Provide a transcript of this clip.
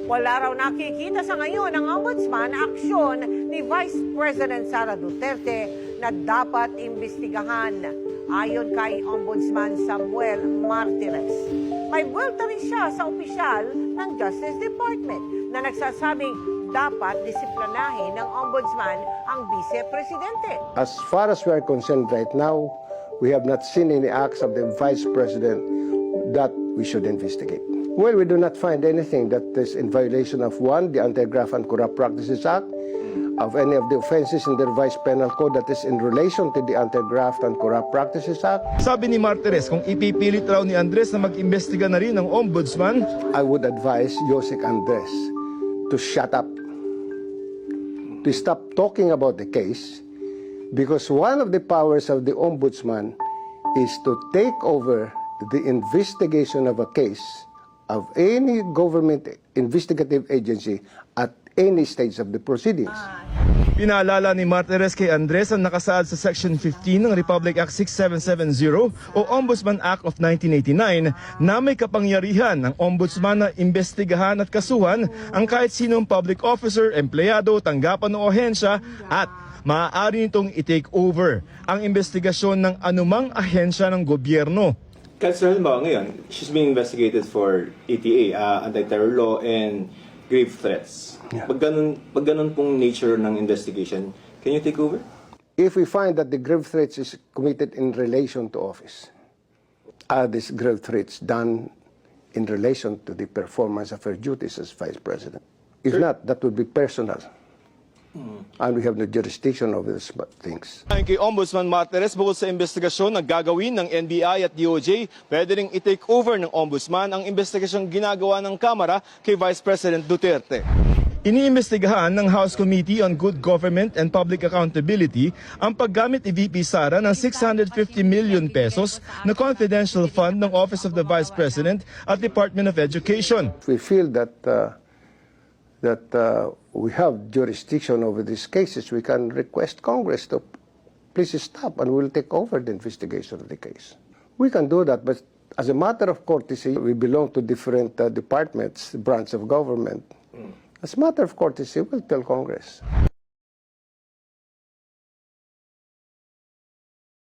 Wala raw nakikita sa ngayon ang ombudsman na aksyon ni Vice President Sara Duterte na dapat imbestigahan. Ayon kay Ombudsman Samuel Martires, may buwelta rin siya sa opisyal ng Justice Department na nagsasabing dapat disiplinahin ng ombudsman ang vice-presidente. As far as we are concerned right now, we have not seen any acts of the Vice President that we should investigate. Well, we do not find anything that is in violation of one, the Anti-Graft and Corrupt Practices Act, of any of the offenses in the revised penal code that is in relation to the Anti-Graft and Corrupt Practices Act. Sabi ni Martires, kung ipipilit raw ni Andres na mag-imbestiga na rin ng ombudsman, I would advise Yosek Andres to shut up, to stop talking about the case, because one of the powers of the ombudsman is to take over the investigation of a case of any government investigative agency at any stage of the proceedings. pinaalala ni Martires kay Andres ang nakasaad sa Section 15 ng Republic Act 6770 o Ombudsman Act of 1989 na may kapangyarihan ng ombudsman na imbestigahan at kasuhan ang kahit sinong public officer, empleyado, tanggapan o ahensya at maaari nitong i-take over ang investigasyon ng anumang ahensya ng gobyerno. Kasi halimbawa ngayon, she's being investigated for ETA, anti-terror law, and grave threats. Yeah. Pag ganun pong nature ng investigation, can you take over? If we find that the grave threats is committed in relation to office, are these grave threats done in relation to the performance of her duties as Vice President? If not, that would be personal. And we have no jurisdiction over these things. Ayon kay Ombudsman Martires, bukod sa investigasyon na gagawin ng NBI at DOJ, pwede ring i-take over ng Ombudsman ang investigasyong ginagawa ng Kamara kay Vice President Duterte. Iniimbestigahan ng House Committee on Good Government and Public Accountability ang paggamit ni VP Sara ng 650 million pesos na confidential fund ng Office of the Vice President at Department of Education. We feel that we have jurisdiction over these cases. We can request Congress to please stop and we'll take over the investigation of the case. We can do that, but as a matter of courtesy, we belong to different departments, branch of government. As a matter of courtesy, we'll tell Congress.